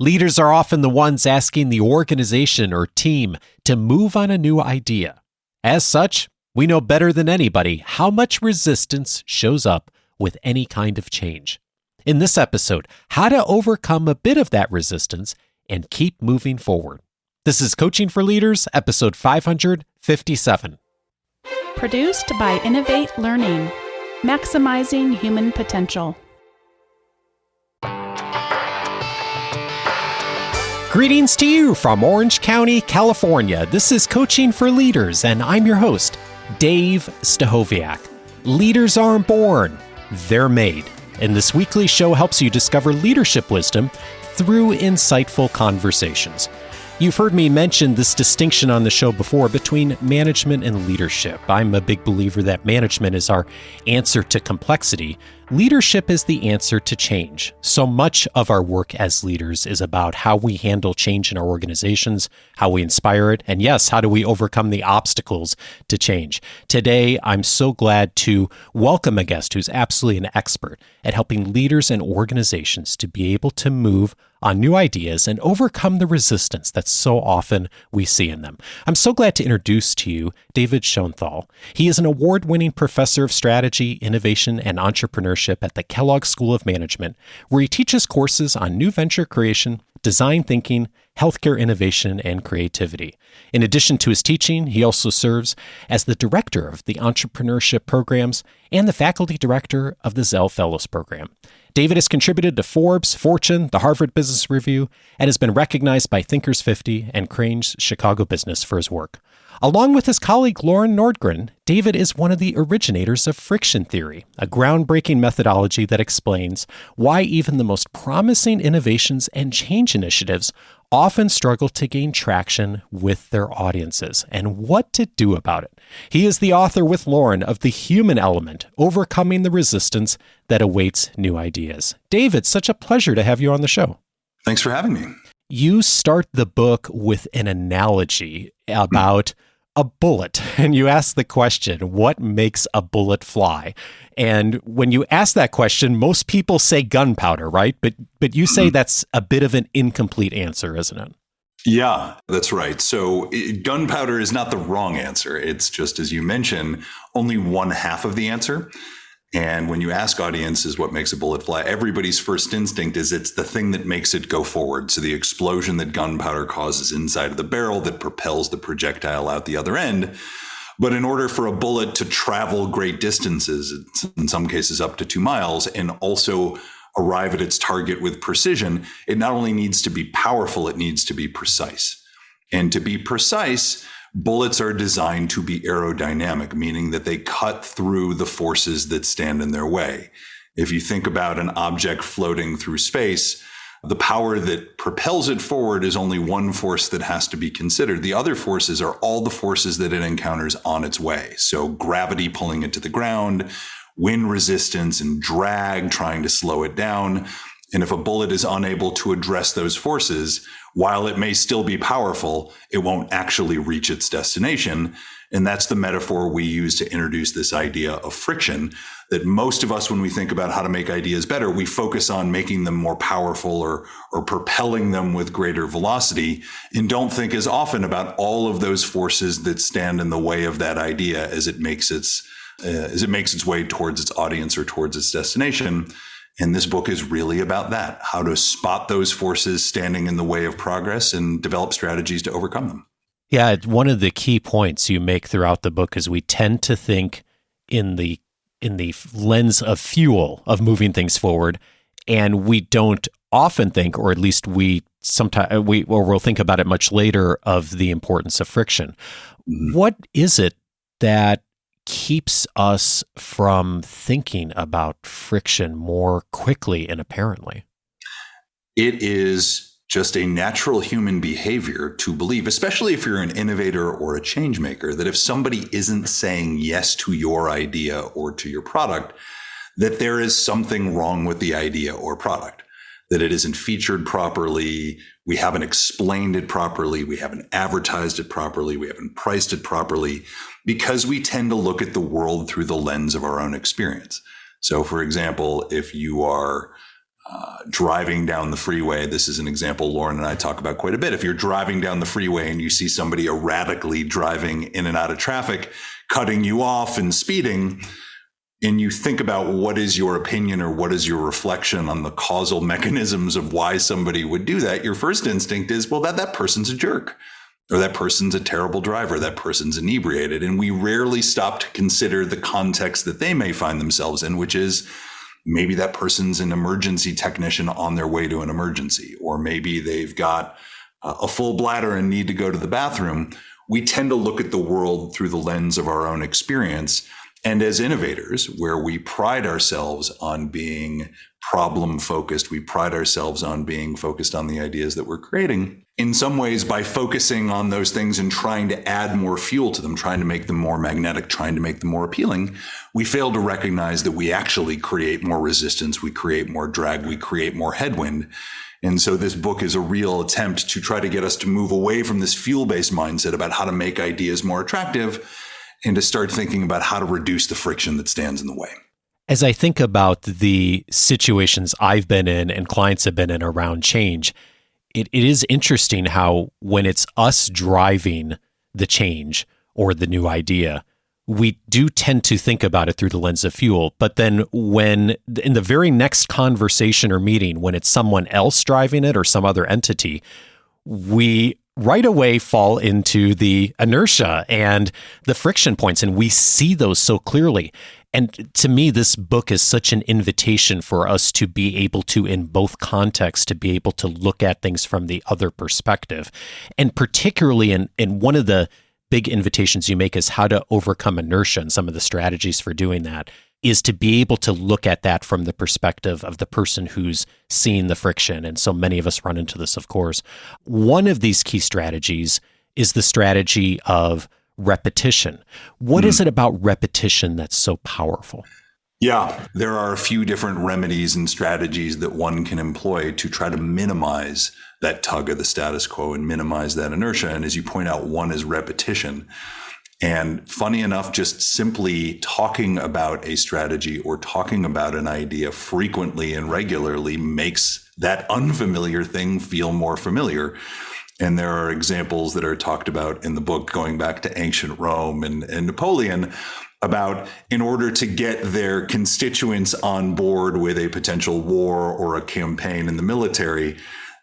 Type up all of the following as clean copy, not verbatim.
Leaders are often the ones asking the organization or team to move on a new idea. As such, we know better than anybody how much resistance shows up with any kind of change. In this episode, how to overcome a bit of that resistance and keep moving forward. This is Coaching for Leaders, episode 557. Produced by Innovate Learning, maximizing human potential. Greetings to you from Orange County, California. This is Coaching for Leaders, and I'm your host, Dave Stachowiak. Leaders aren't born, they're made. And this weekly show helps you discover leadership wisdom through insightful conversations. You've heard me mention this distinction on the show before between management and leadership. I'm a big believer that management is our answer to complexity. Leadership is the answer to change. So much of our work as leaders is about how we handle change in our organizations, how we inspire it, and yes, how do we overcome the obstacles to change. Today, I'm so glad to welcome a guest who's absolutely an expert at helping leaders and organizations to be able to move on new ideas and overcome the resistance that so often we see in them. I'm so glad to introduce to you David Schonthal. He is an award-winning professor of strategy, innovation, and entrepreneurship at the Kellogg School of Management, where he teaches courses on new venture creation, design thinking, healthcare innovation, and creativity. In addition to his teaching, he also serves as the Director of the Entrepreneurship Programs and the Faculty Director of the Zell Fellows Program. David has contributed to Forbes, Fortune, the Harvard Business Review, and has been recognized by Thinkers 50 and Crain's Chicago Business for his work. Along with his colleague Loran Nordgren, David is one of the originators of friction theory, a groundbreaking methodology that explains why even the most promising innovations and change initiatives often struggle to gain traction with their audiences and what to do about it. He is the author with Loran of The Human Element, Overcoming the Resistance that Awaits New Ideas. David, such a pleasure to have you on the show. Thanks for having me. You start the book with an analogy about a bullet, and you ask the question, what makes a bullet fly? And when you ask that question, most people say gunpowder, right? But you say that's a bit of an incomplete answer, isn't it? Yeah, that's right. So gunpowder is not the wrong answer. It's just, as you mentioned, only one half of the answer. And when you ask audiences what makes a bullet fly, everybody's first instinct is it's the thing that makes it go forward. So the explosion that gunpowder causes inside of the barrel that propels the projectile out the other end. But in order for a bullet to travel great distances, in some cases up to 2 miles, and also arrive at its target with precision, it not only needs to be powerful, it needs to be precise. And to be precise, bullets are designed to be aerodynamic, meaning that they cut through the forces that stand in their way. If you think about an object floating through space, the power that propels it forward is only one force that has to be considered. The other forces are all the forces that it encounters on its way. So gravity pulling it to the ground, wind resistance and drag trying to slow it down. And if a bullet is unable to address those forces, while it may still be powerful, it won't actually reach its destination. And that's the metaphor we use to introduce this idea of friction, that most of us, when we think about how to make ideas better, we focus on making them more powerful or propelling them with greater velocity, and don't think as often about all of those forces that stand in the way of that idea as it makes its way towards its audience or towards its destination. And this book is really about that, how to spot those forces standing in the way of progress and develop strategies to overcome them. Yeah, one of the key points you make throughout the book is we tend to think in the lens of fuel, of moving things forward, and we don't often think, or at least we'll think about it much later, of the importance of friction. Mm-hmm. What is it that keeps us from thinking about friction more quickly and apparently? It is just a natural human behavior to believe, especially if you're an innovator or a change maker, that if somebody isn't saying yes to your idea or to your product, that there is something wrong with the idea or product, that it isn't featured properly, we haven't explained it properly, we haven't advertised it properly, we haven't priced it properly, because we tend to look at the world through the lens of our own experience. So for example, if you are driving down the freeway. This is an example Loran and I talk about quite a bit. If you're driving down the freeway and you see somebody erratically driving in and out of traffic, cutting you off and speeding, and you think about what is your opinion or what is your reflection on the causal mechanisms of why somebody would do that, your first instinct is, well, that person's a jerk, or that person's a terrible driver, that person's inebriated. And we rarely stop to consider the context that they may find themselves in, which is maybe that person's an emergency technician on their way to an emergency, or maybe they've got a full bladder and need to go to the bathroom. We tend to look at the world through the lens of our own experience. And as innovators, where we pride ourselves on being problem focused, we pride ourselves on being focused on the ideas that we're creating. In some ways, by focusing on those things and trying to add more fuel to them, trying to make them more magnetic, trying to make them more appealing, we fail to recognize that we actually create more resistance, we create more drag, we create more headwind. And so this book is a real attempt to try to get us to move away from this fuel-based mindset about how to make ideas more attractive and to start thinking about how to reduce the friction that stands in the way. As I think about the situations I've been in and clients have been in around change, it is interesting how when it's us driving the change or the new idea, we do tend to think about it through the lens of fuel. But then when in the very next conversation or meeting, when it's someone else driving it or some other entity, we right away fall into the inertia and the friction points, and we see those so clearly. And to me, this book is such an invitation for us to be able to, in both contexts, to be able to look at things from the other perspective. And particularly in one of the big invitations you make is how to overcome inertia, and some of the strategies for doing that is to be able to look at that from the perspective of the person who's seeing the friction. And so many of us run into this, of course. One of these key strategies is the strategy of repetition. What is it about repetition that's so powerful? Yeah, there are a few different remedies and strategies that one can employ to try to minimize that tug of the status quo and minimize that inertia. And as you point out, one is repetition. And funny enough, just simply talking about a strategy or talking about an idea frequently and regularly makes that unfamiliar thing feel more familiar. And there are examples that are talked about in the book going back to ancient Rome and Napoleon about in order to get their constituents on board with a potential war or a campaign in the military,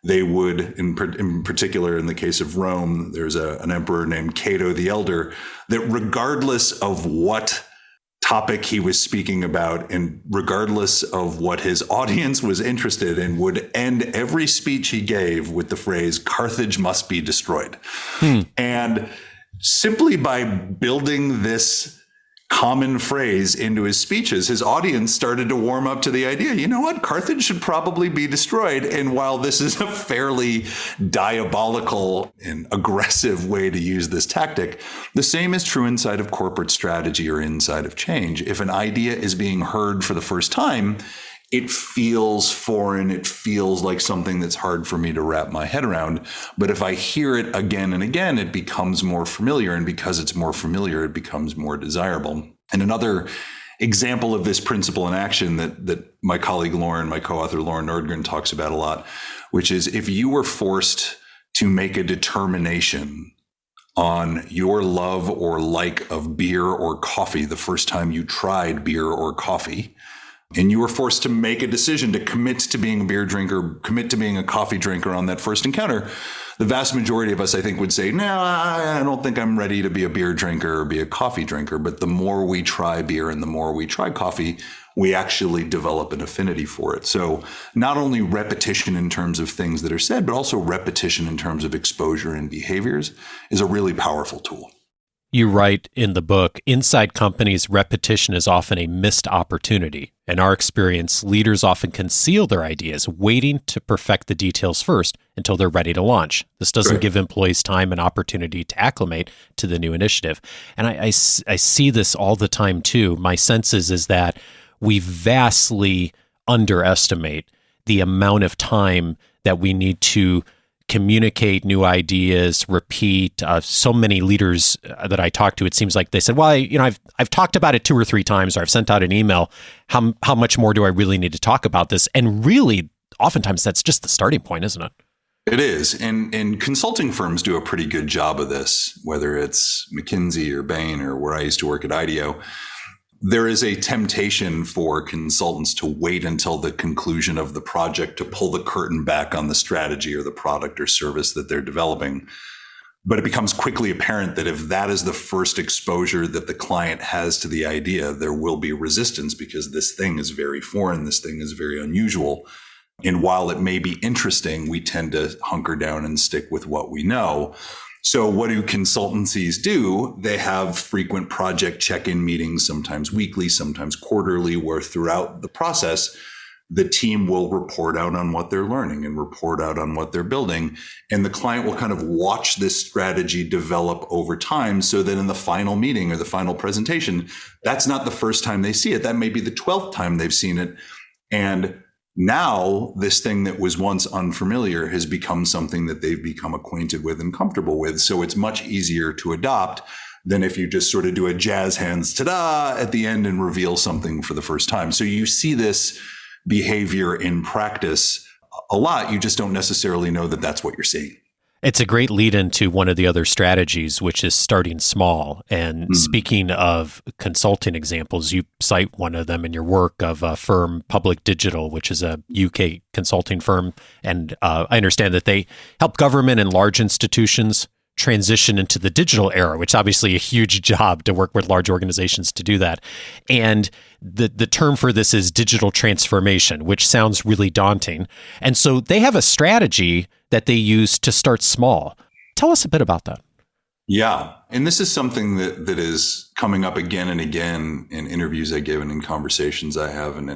they would, in particular, in the case of Rome, there's an emperor named Cato the Elder, that regardless of what topic he was speaking about and regardless of what his audience was interested in, would end every speech he gave with the phrase, "Carthage must be destroyed." And simply by building this common phrase into his speeches, his audience started to warm up to the idea, you know what, Carthage should probably be destroyed. And while this is a fairly diabolical and aggressive way to use this tactic, the same is true inside of corporate strategy or inside of change. If an idea is being heard for the first time, it feels foreign. It feels like something that's hard for me to wrap my head around. But if I hear it again and again, it becomes more familiar. And because it's more familiar, it becomes more desirable. And another example of this principle in action that my colleague Loran, my co-author Loran Nordgren, talks about a lot, which is if you were forced to make a determination on your love or like of beer or coffee the first time you tried beer or coffee, and you were forced to make a decision to commit to being a beer drinker, commit to being a coffee drinker on that first encounter, the vast majority of us, I think, would say, no, I don't think I'm ready to be a beer drinker or be a coffee drinker. But the more we try beer and the more we try coffee, we actually develop an affinity for it. So not only repetition in terms of things that are said, but also repetition in terms of exposure and behaviors is a really powerful tool. You write in the book, inside companies, repetition is often a missed opportunity. In our experience, leaders often conceal their ideas, waiting to perfect the details first until they're ready to launch. This doesn't give employees time and opportunity to acclimate to the new initiative. And I see this all the time too. My sense is that we vastly underestimate the amount of time that we need to communicate new ideas, repeat. So many leaders that I talk to, it seems like they said, well, I've talked about it 2 or 3 times, or I've sent out an email. How much more do I really need to talk about this? And really, oftentimes that's just the starting point, isn't it? It is. And consulting firms do a pretty good job of this, whether it's McKinsey or Bain or where I used to work at IDEO. There is a temptation for consultants to wait until the conclusion of the project to pull the curtain back on the strategy or the product or service that they're developing. But it becomes quickly apparent that if that is the first exposure that the client has to the idea, there will be resistance because this thing is very foreign, this thing is very unusual. And while it may be interesting, we tend to hunker down and stick with what we know. So what do consultancies do? They have frequent project check-in meetings, sometimes weekly, sometimes quarterly, where throughout the process, the team will report out on what they're learning and report out on what they're building. And the client will kind of watch this strategy develop over time so that in the final meeting or the final presentation, that's not the first time they see it. That may be the 12th time they've seen it. And now this thing that was once unfamiliar has become something that they've become acquainted with and comfortable with. So it's much easier to adopt than if you just sort of do a jazz hands ta-da at the end and reveal something for the first time. So you see this behavior in practice a lot. You just don't necessarily know that that's what you're seeing. It's a great lead into one of the other strategies, which is starting small. And speaking of consulting examples, you cite one of them in your work of a firm, Public Digital, which is a UK consulting firm. And I understand that they help government and large institutions transition into the digital era, which is obviously a huge job to work with large organizations to do that. And the term for this is digital transformation, which sounds really daunting. And so they have a strategy that they use to start small. Tell us a bit about that. Yeah. And this is something that is coming up again and again in interviews I give and in conversations I have and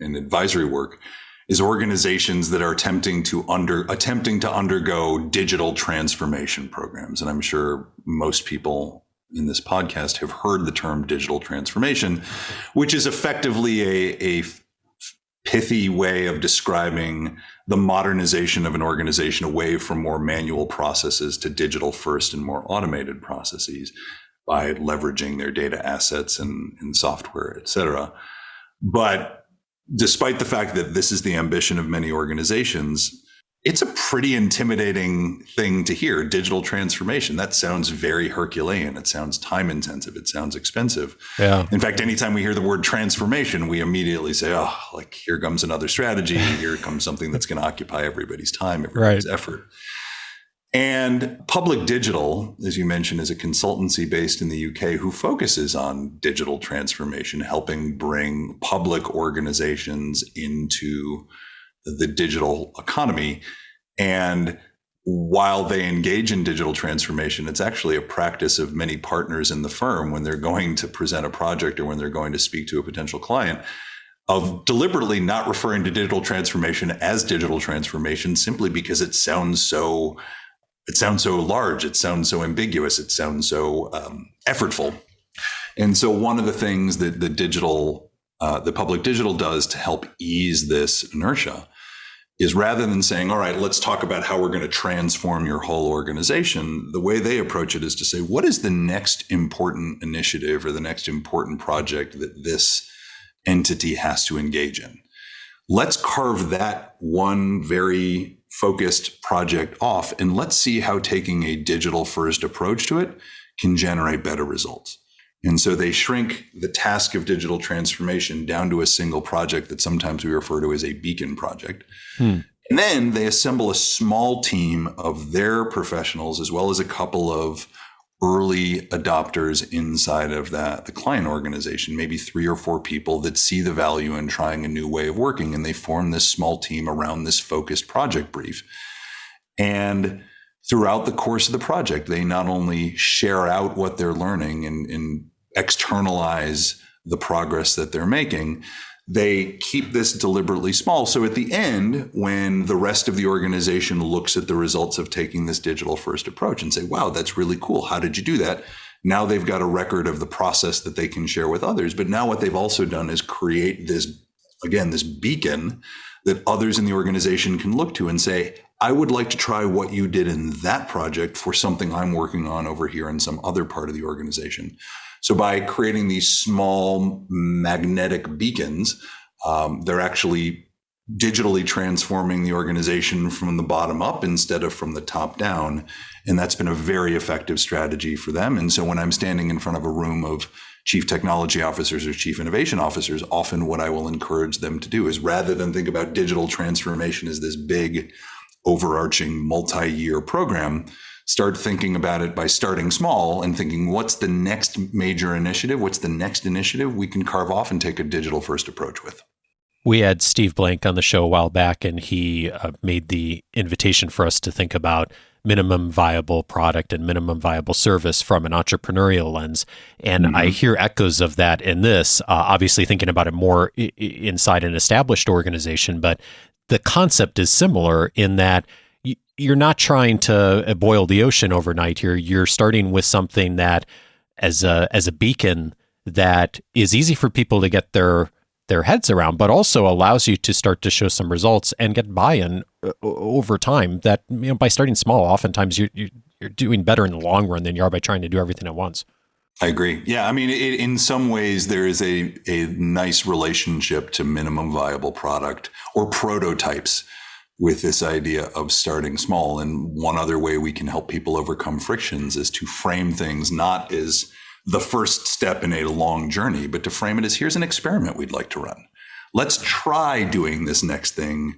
in advisory work, is organizations that are attempting to undergo digital transformation programs. And I'm sure most people in this podcast have heard the term digital transformation, which is effectively a pithy way of describing the modernization of an organization away from more manual processes to digital first and more automated processes by leveraging their data assets and software, et cetera. But despite the fact that this is the ambition of many organizations, it's a pretty intimidating thing to hear, digital transformation. That sounds very Herculean. It sounds time intensive. It sounds expensive. Yeah. In fact, anytime we hear the word transformation, we immediately say, oh, like here comes another strategy. Here comes something that's going to occupy everybody's time, everybody's effort. And Public Digital, as you mentioned, is a consultancy based in the UK who focuses on digital transformation, helping bring public organizations into the digital economy. And while they engage in digital transformation, it's actually a practice of many partners in the firm when they're going to present a project or when they're going to speak to a potential client, of deliberately not referring to digital transformation as digital transformation simply because it sounds so large, it sounds so ambiguous, it sounds so effortful. And so one of the things that the Public Digital does to help ease this inertia is rather than saying, all right, let's talk about how we're going to transform your whole organization, the way they approach it is to say, what is the next important initiative or the next important project that this entity has to engage in? Let's carve that one very focused project off, and let's see how taking a digital first approach to it can generate better results. And so they shrink the task of digital transformation down to a single project that sometimes we refer to as a beacon project. And then they assemble a small team of their professionals, as well as a couple of early adopters inside of the client organization, maybe 3 or 4 people that see the value in trying a new way of working. And they form this small team around this focused project brief. And throughout the course of the project, they not only share out what they're learning and externalize the progress that they're making, they keep this deliberately small. So at the end, when the rest of the organization looks at the results of taking this digital first approach and say, wow, that's really cool. How did you do that? Now they've got a record of the process that they can share with others. But now what they've also done is create this beacon that others in the organization can look to and say, I would like to try what you did in that project for something I'm working on over here in some other part of the organization. So by creating these small magnetic beacons, they're actually digitally transforming the organization from the bottom up instead of from the top down. And that's been a very effective strategy for them. And so when I'm standing in front of a room of chief technology officers or chief innovation officers, often what I will encourage them to do is, rather than think about digital transformation as this big overarching multi-year program, start thinking about it by starting small and thinking, what's the next major initiative? What's the next initiative we can carve off and take a digital first approach with? We had Steve Blank on the show a while back, and he made the invitation for us to think about minimum viable product and minimum viable service from an entrepreneurial lens. And I hear echoes of that in this, obviously thinking about it more inside an established organization, but the concept is similar in that you're not trying to boil the ocean overnight here. You're starting with something that as a beacon that is easy for people to get their heads around, but also allows you to start to show some results and get buy-in over time. That, by starting small, oftentimes you're doing better in the long run than you are by trying to do everything at once. I agree. Yeah, I mean, in some ways, there is a nice relationship to minimum viable product or prototypes with this idea of starting small. And one other way we can help people overcome frictions is to frame things not as the first step in a long journey, but to frame it as, here's an experiment we'd like to run. Let's try doing this next thing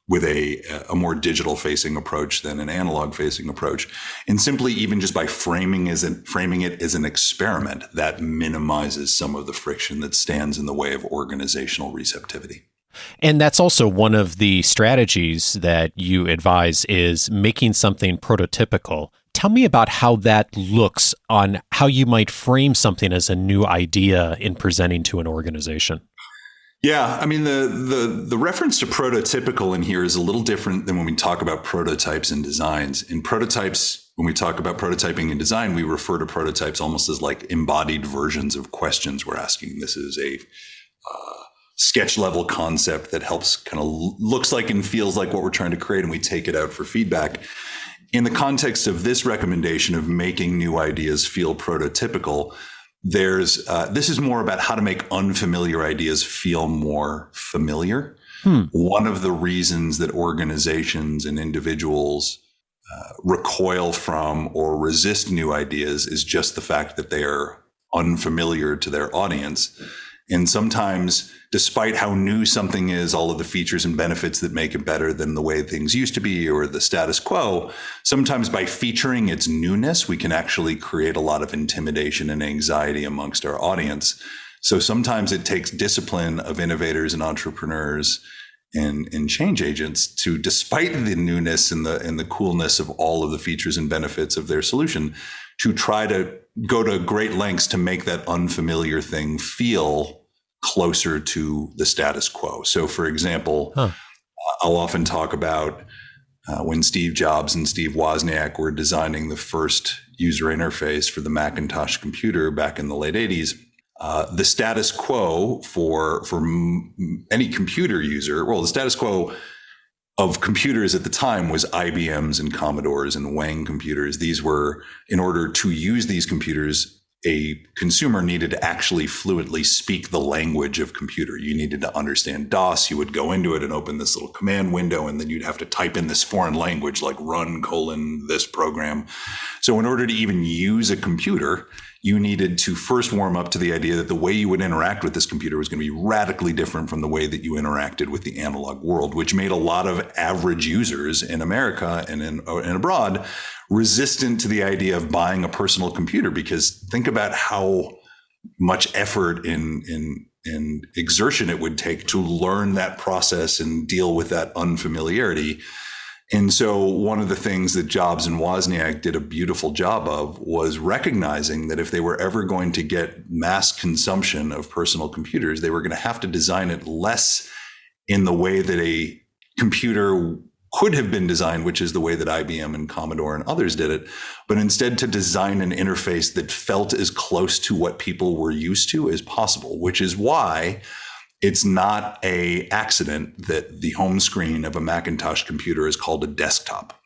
with a more digital facing approach than an analog facing approach. And simply even just by framing it as an experiment, that minimizes some of the friction that stands in the way of organizational receptivity. And that's also one of the strategies that you advise, is making something prototypical. Tell me about how that looks on how you might frame something as a new idea in presenting to an organization. Yeah, I mean, the reference to prototypical in here is a little different than when we talk about prototypes and designs. In prototypes, when we talk about prototyping and design, we refer to prototypes almost as like embodied versions of questions we're asking. This is a sketch level concept that helps kind of looks like and feels like what we're trying to create, and we take it out for feedback. In the context of this recommendation of making new ideas feel prototypical, this is more about how to make unfamiliar ideas feel more familiar. One of the reasons that organizations and individuals recoil from or resist new ideas is just the fact that they are unfamiliar to their audience. And sometimes, despite how new something is, all of the features and benefits that make it better than the way things used to be or the status quo, sometimes by featuring its newness, we can actually create a lot of intimidation and anxiety amongst our audience. So sometimes it takes discipline of innovators and entrepreneurs and change agents to, despite the newness and the coolness of all of the features and benefits of their solution, to try to go to great lengths to make that unfamiliar thing feel closer to the status quo. So, for example, I'll often talk about when Steve Jobs and Steve Wozniak were designing the first user interface for the Macintosh computer back in the late 80s. The status quo for any computer user, well, the status quo of computers at the time was IBMs and Commodores and Wang computers. These were, in order to use these computers, a consumer needed to actually fluently speak the language of computer. You needed to understand DOS. You would go into it and open this little command window, and then you'd have to type in this foreign language like run : this program. So in order to even use a computer, you needed to first warm up to the idea that the way you would interact with this computer was going to be radically different from the way that you interacted with the analog world, which made a lot of average users in America and abroad resistant to the idea of buying a personal computer, because think about how much effort and exertion it would take to learn that process and deal with that unfamiliarity. And so one of the things that Jobs and Wozniak did a beautiful job of was recognizing that if they were ever going to get mass consumption of personal computers, they were going to have to design it less in the way that a computer could have been designed, which is the way that IBM and Commodore and others did it, but instead to design an interface that felt as close to what people were used to as possible, which is why it's not an accident that the home screen of a Macintosh computer is called a desktop,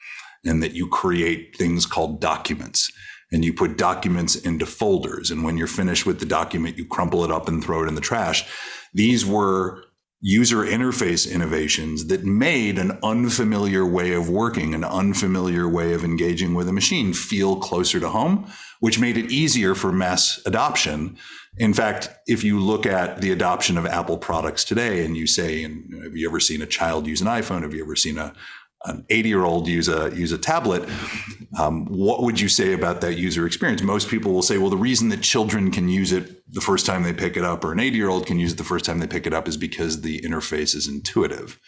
and that you create things called documents, and you put documents into folders. And when you're finished with the document, you crumple it up and throw it in the trash. These were user interface innovations that made an unfamiliar way of working, an unfamiliar way of engaging with a machine feel closer to home, which made it easier for mass adoption. In fact, if you look at the adoption of Apple products today and you say, have you ever seen a child use an iPhone? Have you ever seen an 80-year-old use a tablet? What would you say about that user experience? Most people will say, well, the reason that children can use it the first time they pick it up, or an 80-year-old can use it the first time they pick it up, is because the interface is intuitive.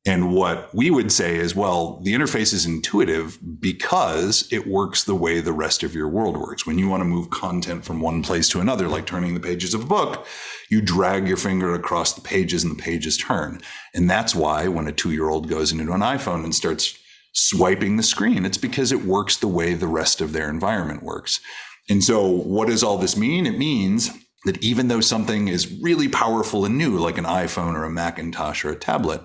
And what we would say is, well, the interface is intuitive because it works the way the rest of your world works. When you want to move content from one place to another, like turning the pages of a book, you drag your finger across the pages and the pages turn. And that's why when a 2-year-old goes into an iPhone and starts swiping the screen, it's because it works the way the rest of their environment works. And so what does all this mean? It means that even though something is really powerful and new, like an iPhone or a Macintosh or a tablet,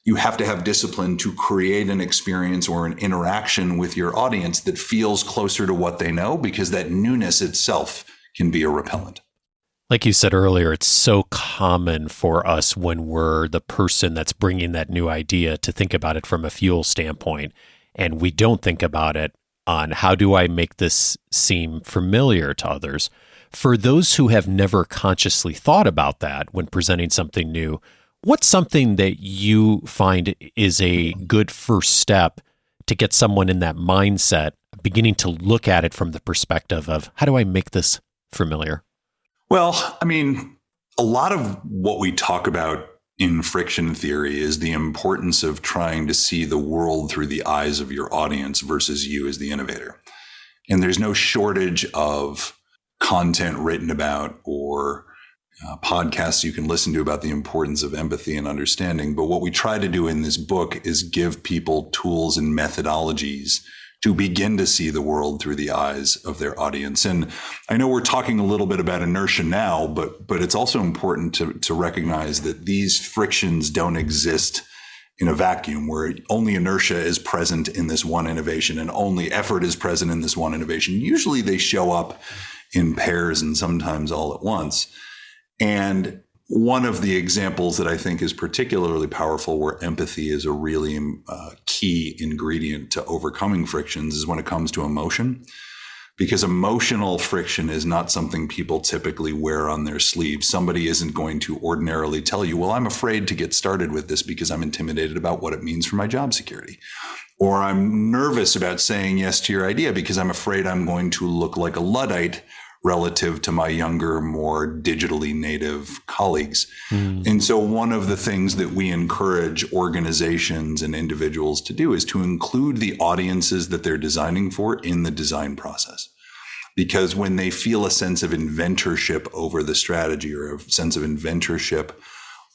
you have to have discipline to create an experience or an interaction with your audience that feels closer to what they know, because that newness itself can be a repellent. Like you said earlier, it's so common for us when we're the person that's bringing that new idea to think about it from a fuel standpoint, and we don't think about it on how do I make this seem familiar to others. For those who have never consciously thought about that when presenting something new, what's something that you find is a good first step to get someone in that mindset, beginning to look at it from the perspective of how do I make this familiar? Well, I mean, a lot of what we talk about in friction theory is the importance of trying to see the world through the eyes of your audience versus you as the innovator. And there's no shortage of content written about or podcasts you can listen to about the importance of empathy and understanding. But what we try to do in this book is give people tools and methodologies to begin to see the world through the eyes of their audience. And I know we're talking a little bit about inertia now, but it's also important to recognize that these frictions don't exist in a vacuum where only inertia is present in this one innovation and only effort is present in this one innovation. Usually they show up in pairs and sometimes all at once. And one of the examples that I think is particularly powerful where empathy is a really key ingredient to overcoming frictions is when it comes to emotion, because emotional friction is not something people typically wear on their sleeves. Somebody isn't going to ordinarily tell you, well, I'm afraid to get started with this because I'm intimidated about what it means for my job security. Or I'm nervous about saying yes to your idea because I'm afraid I'm going to look like a Luddite relative to my younger, more digitally native colleagues. And so one of the things that we encourage organizations and individuals to do is to include the audiences that they're designing for in the design process. Because when they feel a sense of inventorship over the strategy or a sense of inventorship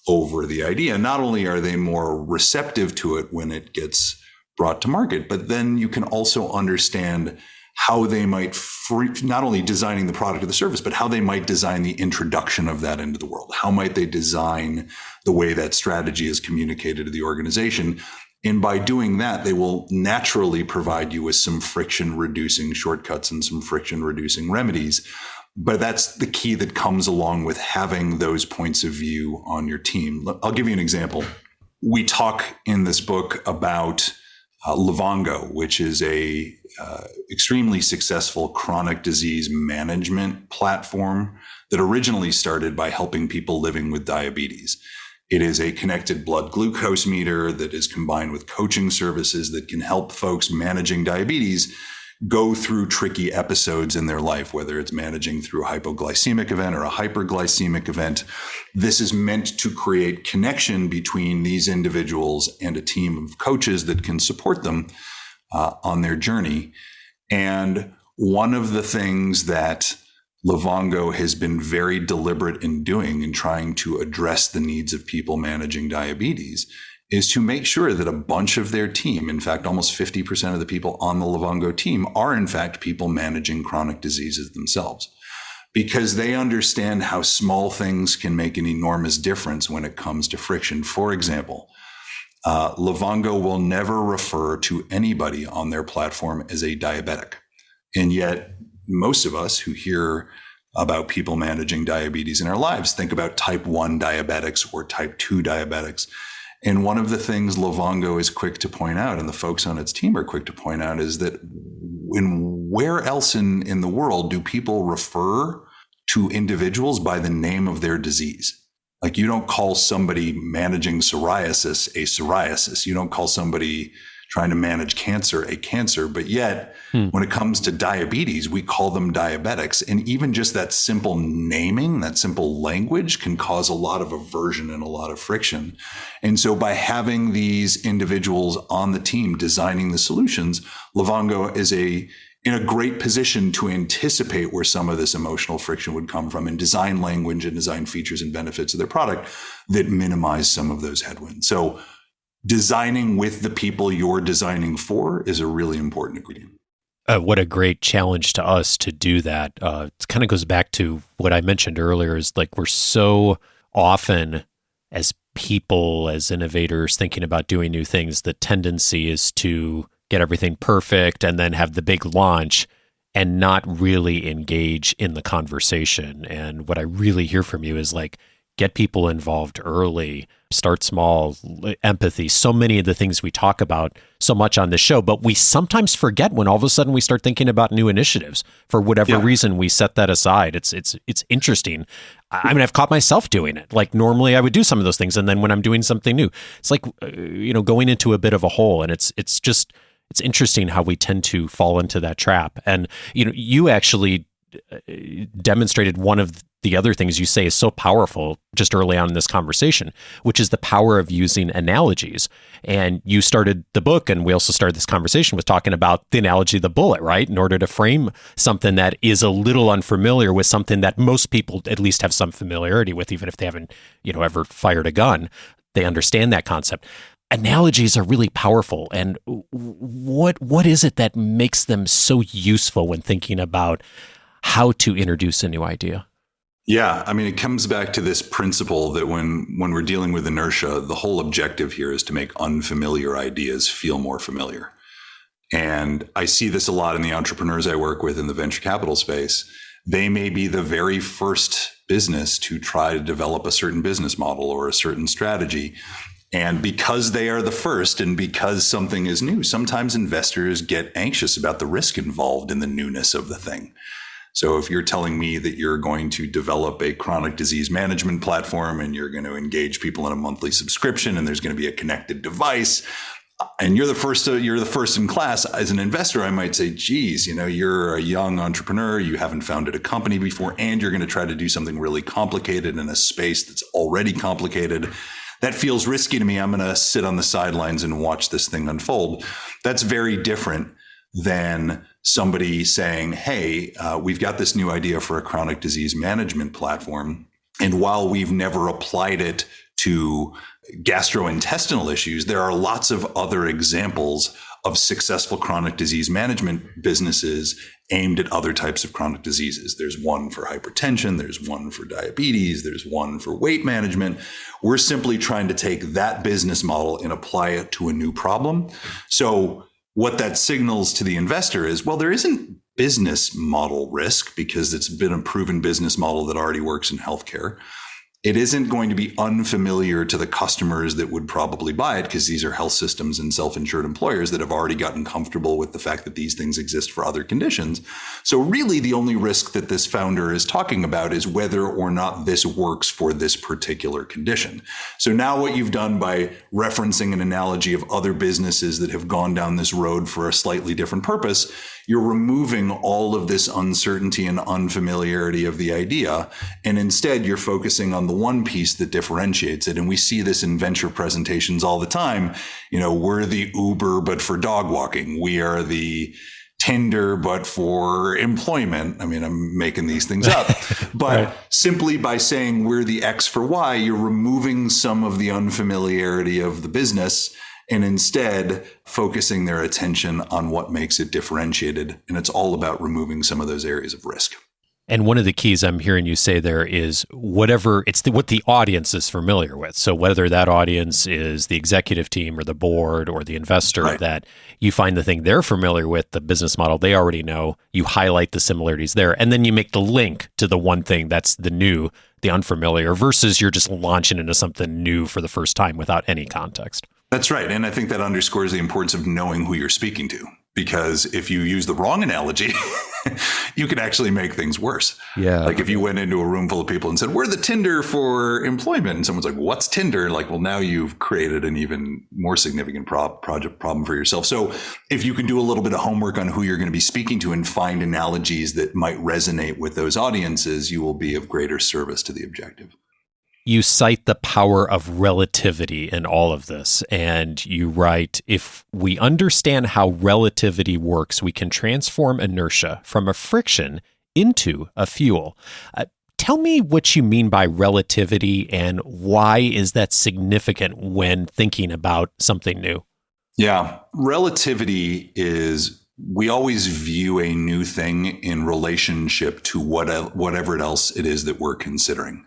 over the idea, not only are they more receptive to it when it gets brought to market, but then you can also understand how they might not only designing the product or the service, but how they might design the introduction of that into the world. How might they design the way that strategy is communicated to the organization? And by doing that, they will naturally provide you with some friction reducing shortcuts and some friction reducing remedies. But that's the key that comes along with having those points of view on your team. I'll give you an example. We talk in this book about Livongo, which is a extremely successful chronic disease management platform that originally started by helping people living with diabetes. It is a connected blood glucose meter that is combined with coaching services that can help folks managing diabetes go through tricky episodes in their life, whether it's managing through a hypoglycemic event or a hyperglycemic event. This is meant to create connection between these individuals and a team of coaches that can support them on their journey. And one of the things that Livongo has been very deliberate in doing in trying to address the needs of people managing diabetes is to make sure that a bunch of their team, in fact, almost 50% of the people on the Livongo team are in fact people managing chronic diseases themselves, because they understand how small things can make an enormous difference when it comes to friction. For example, Livongo will never refer to anybody on their platform as a diabetic. And yet most of us who hear about people managing diabetes in our lives. Think about type 1 diabetics or type 2 diabetics. And one of the things Livongo is quick to point out, and the folks on its team are quick to point out, is that where else in the world do people refer to individuals by the name of their disease? Like, you don't call somebody managing psoriasis a psoriasis. You don't call somebody trying to manage cancer a cancer. But yet, when it comes to diabetes, we call them diabetics. And even just that simple naming, that simple language can cause a lot of aversion and a lot of friction. And so by having these individuals on the team designing the solutions, Livongo is in a great position to anticipate where some of this emotional friction would come from and design language and design features and benefits of their product that minimize some of those headwinds. So designing with the people you're designing for is a really important ingredient. What a great challenge to us to do that. It kind of goes back to what I mentioned earlier, is like, we're so often as people, as innovators thinking about doing new things, the tendency is to get everything perfect and then have the big launch and not really engage in the conversation. And what I really hear from you is like, get people involved early, start small, empathy, so many of the things we talk about so much on this show, but we sometimes forget when all of a sudden we start thinking about new initiatives. For whatever reason, we set that aside. It's interesting. I mean, I've caught myself doing it. Like, normally I would do some of those things, and then when I'm doing something new, it's like, going into a bit of a hole. And it's interesting how we tend to fall into that trap. And, you actually demonstrated one of the other things you say is so powerful just early on in this conversation, which is the power of using analogies. And you started the book, and we also started this conversation with talking about the analogy of the bullet, right? In order to frame something that is a little unfamiliar with something that most people at least have some familiarity with, even if they haven't, ever fired a gun, they understand that concept. Analogies are really powerful. And what is it that makes them so useful when thinking about how to introduce a new idea? Yeah, I mean, it comes back to this principle that when we're dealing with inertia, the whole objective here is to make unfamiliar ideas feel more familiar. And I see this a lot in the entrepreneurs I work with in the venture capital space. They may be the very first business to try to develop a certain business model or a certain strategy. And because they are the first, and because something is new, sometimes investors get anxious about the risk involved in the newness of the thing. So if you're telling me that you're going to develop a chronic disease management platform, and you're going to engage people in a monthly subscription, and there's going to be a connected device, and you're the first in class, as an investor, I might say, geez, you're a young entrepreneur, you haven't founded a company before, and you're going to try to do something really complicated in a space that's already complicated. That feels risky to me. I'm going to sit on the sidelines and watch this thing unfold. That's very different than somebody saying, hey, we've got this new idea for a chronic disease management platform. And while we've never applied it to gastrointestinal issues, there are lots of other examples of successful chronic disease management businesses aimed at other types of chronic diseases. There's one for hypertension, there's one for diabetes, there's one for weight management. We're simply trying to take that business model and apply it to a new problem. So what that signals to the investor is, well, there isn't business model risk because it's been a proven business model that already works in healthcare. It isn't going to be unfamiliar to the customers that would probably buy it, because these are health systems and self-insured employers that have already gotten comfortable with the fact that these things exist for other conditions. So really the only risk that this founder is talking about is whether or not this works for this particular condition. So now what you've done by referencing an analogy of other businesses that have gone down this road for a slightly different purpose, you're removing all of this uncertainty and unfamiliarity of the idea. And instead you're focusing on the one piece that differentiates it. And we see this in venture presentations all the time. We're the Uber, but for dog walking. We are the Tinder, but for employment. I mean, I'm making these things up, but right. Simply by saying we're the X for Y, you're removing some of the unfamiliarity of the business and instead focusing their attention on what makes it differentiated. And it's all about removing some of those areas of risk. And one of the keys I'm hearing you say there is what the audience is familiar with. So whether that audience is the executive team or the board or the investor, Right. that you find the thing they're familiar with, the business model they already know, you highlight the similarities there, and then you make the link to the one thing that's the new, the unfamiliar, versus you're just launching into something new for the first time without any context. That's right. And I think that underscores the importance of knowing who you're speaking to. Because if you use the wrong analogy, you can actually make things worse. Yeah. Like if you went into a room full of people and said, we're the Tinder for employment. And someone's like, what's Tinder? Like, well, now you've created an even more significant problem for yourself. So if you can do a little bit of homework on who you're going to be speaking to and find analogies that might resonate with those audiences, you will be of greater service to the objective. You cite the power of relativity in all of this, and you write, if we understand how relativity works, we can transform inertia from a friction into a fuel. Tell me what you mean by relativity and why is that significant when thinking about something new? Yeah, relativity is, we always view a new thing in relationship to whatever else it is that we're considering.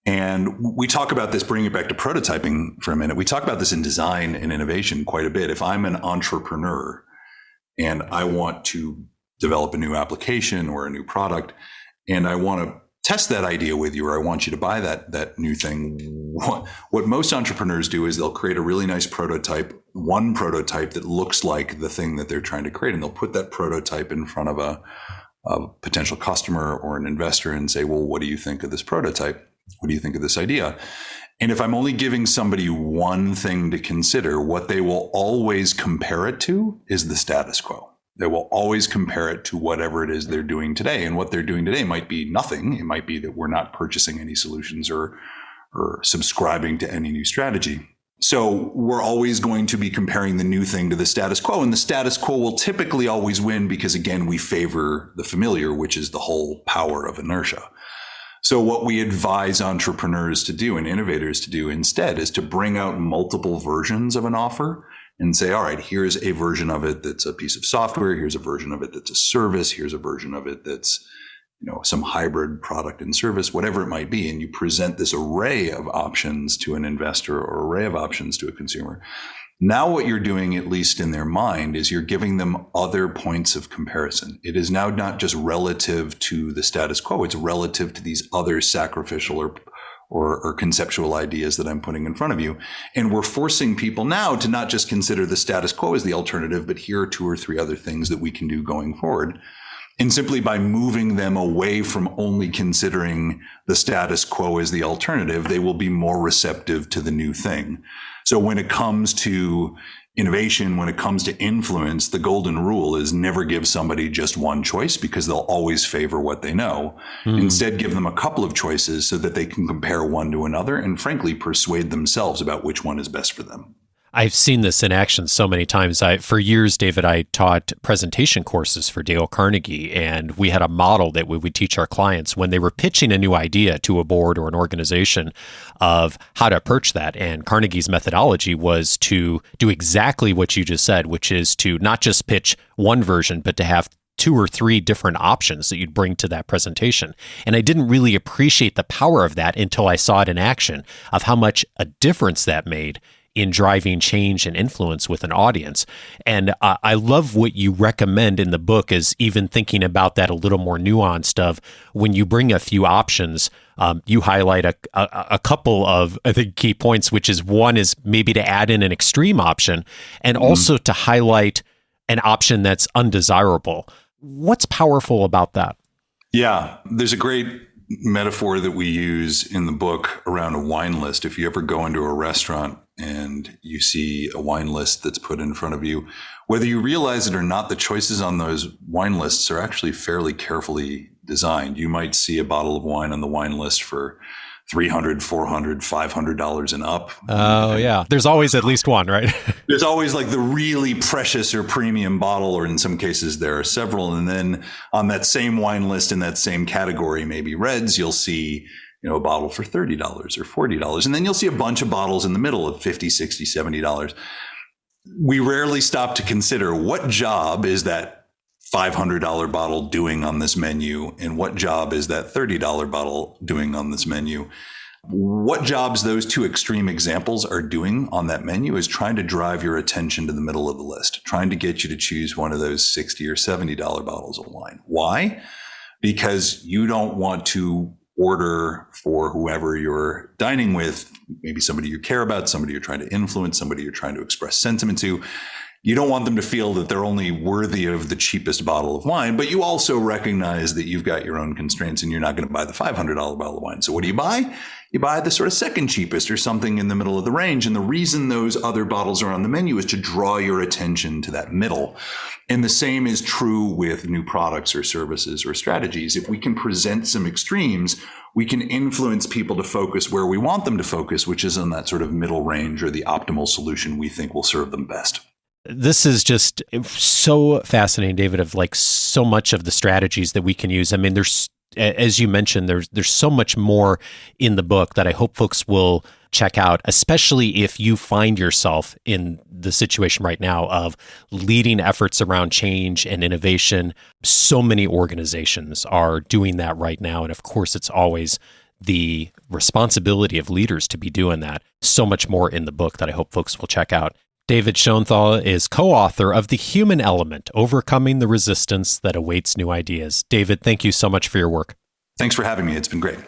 And we talk about this, bringing it back to prototyping for a minute. We talk about this in design and innovation quite a bit. If I'm an entrepreneur and I want to develop a new application or a new product, and I want to test that idea with you, or I want you to buy that new thing, what most entrepreneurs do is they'll create a really nice prototype, one prototype that looks like the thing that they're trying to create. And they'll put that prototype in front of a potential customer or an investor and say, well, what do you think of this prototype? What do you think of this idea? And if I'm only giving somebody one thing to consider, what they will always compare it to is the status quo. They will always compare it to whatever it is they're doing today. And what they're doing today might be nothing. It might be that we're not purchasing any solutions or subscribing to any new strategy. So we're always going to be comparing the new thing to the status quo. And the status quo will typically always win because, again, we favor the familiar, which is the whole power of inertia. So what we advise entrepreneurs to do and innovators to do instead is to bring out multiple versions of an offer and say, all right, here's a version of it that's a piece of software. Here's a version of it that's a service. Here's a version of it that's, some hybrid product and service, whatever it might be. And you present this array of options to an investor or array of options to a consumer. Now what you're doing, at least in their mind, is you're giving them other points of comparison. It is now not just relative to the status quo. It's relative to these other sacrificial or conceptual ideas that I'm putting in front of you. And we're forcing people now to not just consider the status quo as the alternative, but here are 2 or 3 other things that we can do going forward. And simply by moving them away from only considering the status quo as the alternative, they will be more receptive to the new thing. So when it comes to innovation, when it comes to influence, the golden rule is never give somebody just one choice because they'll always favor what they know. Instead, give them a couple of choices so that they can compare one to another and frankly persuade themselves about which one is best for them. I've seen this in action so many times. For years, David, I taught presentation courses for Dale Carnegie, and we had a model that we would teach our clients when they were pitching a new idea to a board or an organization of how to approach that. And Carnegie's methodology was to do exactly what you just said, which is to not just pitch one version, but to have 2 or 3 different options that you'd bring to that presentation. And I didn't really appreciate the power of that until I saw it in action, of how much a difference that made in driving change and influence with an audience. And I love what you recommend in the book is even thinking about that a little more nuanced of when you bring a few options, you highlight a couple of, I think, key points, which is one is maybe to add in an extreme option and also to highlight an option that's undesirable. What's powerful about that? Yeah, there's a great metaphor that we use in the book around a wine list. If you ever go into a restaurant and you see a wine list that's put in front of you, whether you realize it or not, the choices on those wine lists are actually fairly carefully designed. You might see a bottle of wine on the wine list for $300, $400, $500 and up. Oh, yeah. There's always at least one, right? There's always like the really precious or premium bottle, or in some cases there are several. And then on that same wine list in that same category, maybe reds, you'll see a bottle for $30 or $40. And then you'll see a bunch of bottles in the middle of $50, $60, $70. We rarely stop to consider what job is that $500 bottle doing on this menu? And what job is that $30 bottle doing on this menu? What jobs those two extreme examples are doing on that menu is trying to drive your attention to the middle of the list, trying to get you to choose one of those $60 or $70 bottles of wine. Why? Because you don't want to order for whoever you're dining with, maybe somebody you care about, somebody you're trying to influence, somebody you're trying to express sentiment to. You don't want them to feel that they're only worthy of the cheapest bottle of wine, but you also recognize that you've got your own constraints and you're not going to buy the $500 bottle of wine. So what do? You buy the sort of second cheapest or something in the middle of the range. And the reason those other bottles are on the menu is to draw your attention to that middle. And the same is true with new products or services or strategies. If we can present some extremes, we can influence people to focus where we want them to focus, which is on that sort of middle range or the optimal solution we think will serve them best. This is just so fascinating, David, of like so much of the strategies that we can use. I mean, there's, as you mentioned, there's so much more in the book that I hope folks will check out, especially if you find yourself in the situation right now of leading efforts around change and innovation. So many organizations are doing that right now. And of course, it's always the responsibility of leaders to be doing that. So much more in the book that I hope folks will check out. David Schonthal is co-author of The Human Element, Overcoming the Resistance That Awaits New Ideas. David, thank you so much for your work. Thanks for having me. It's been great.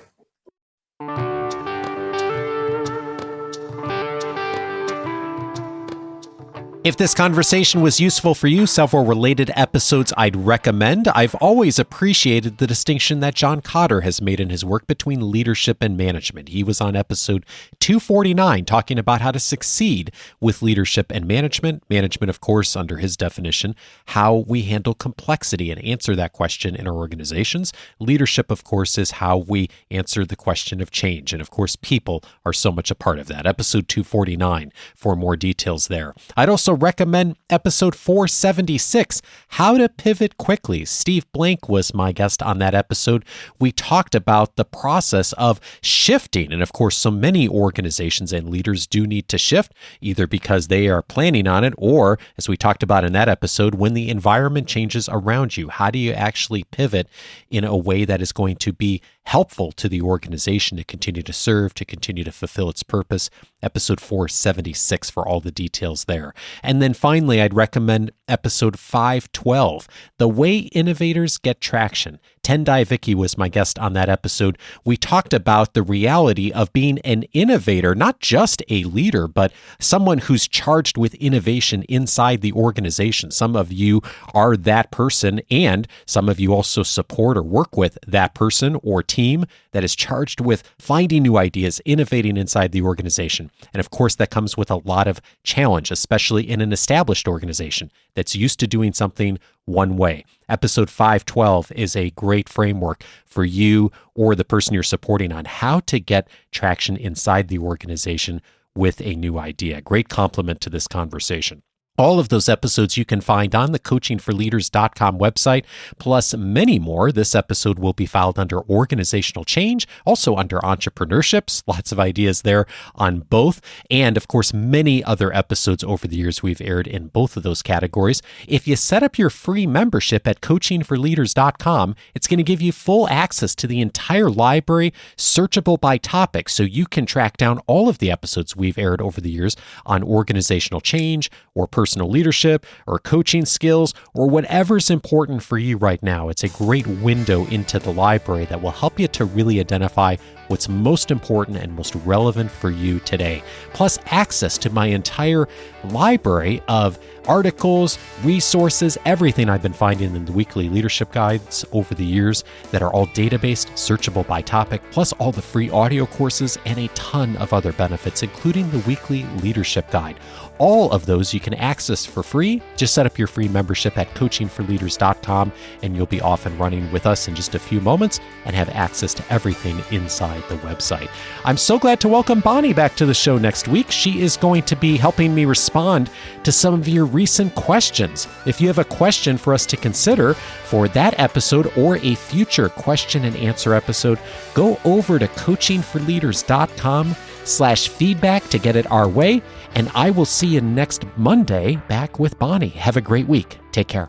If this conversation was useful for you, several related episodes I'd recommend. I've always appreciated the distinction that John Kotter has made in his work between leadership and management. He was on episode 249 talking about how to succeed with leadership and management. Management, of course, under his definition, how we handle complexity and answer that question in our organizations. Leadership, of course, is how we answer the question of change. And of course, people are so much a part of that. Episode 249 for more details there. I'd also recommend episode 476, How to Pivot Quickly. Steve Blank was my guest on that episode. We talked about the process of shifting. And of course, so many organizations and leaders do need to shift, either because they are planning on it or, as we talked about in that episode, when the environment changes around you. How do you actually pivot in a way that is going to be helpful to the organization to continue to serve, to continue to fulfill its purpose? Episode 476 for all the details there. And then finally, I'd recommend episode 512, The Way Innovators Get Traction. Tendai Vicky was my guest on that episode. We talked about the reality of being an innovator, not just a leader, but someone who's charged with innovation inside the organization. Some of you are that person, and some of you also support or work with that person or team that is charged with finding new ideas, innovating inside the organization. And of course, that comes with a lot of challenge, especially in an established organization that's used to doing something one way. Episode 512 is a great framework for you or the person you're supporting on how to get traction inside the organization with a new idea. Great complement to this conversation. All of those episodes you can find on the coachingforleaders.com website, plus many more. This episode will be filed under organizational change, also under entrepreneurship. Lots of ideas there on both. And of course, many other episodes over the years we've aired in both of those categories. If you set up your free membership at coachingforleaders.com, it's going to give you full access to the entire library, searchable by topic, so you can track down all of the episodes we've aired over the years on organizational change or personal leadership or coaching skills or whatever's important for you right now. It's a great window into the library that will help you to really identify what's most important and most relevant for you today. Plus access to my entire library of articles, resources, everything I've been finding in the weekly leadership guides over the years that are all data-based, searchable by topic, plus all the free audio courses and a ton of other benefits, including the weekly leadership guide. All of those you can access for free. Just set up your free membership at coachingforleaders.com and you'll be off and running with us in just a few moments and have access to everything inside the website. I'm so glad to welcome Bonnie back to the show next week. She is going to be helping me respond to some of your recent questions. If you have a question for us to consider for that episode or a future question and answer episode, go over to coachingforleaders.com/feedback to get it our way. And I will see you next Monday back with Bonnie. Have a great week. Take care.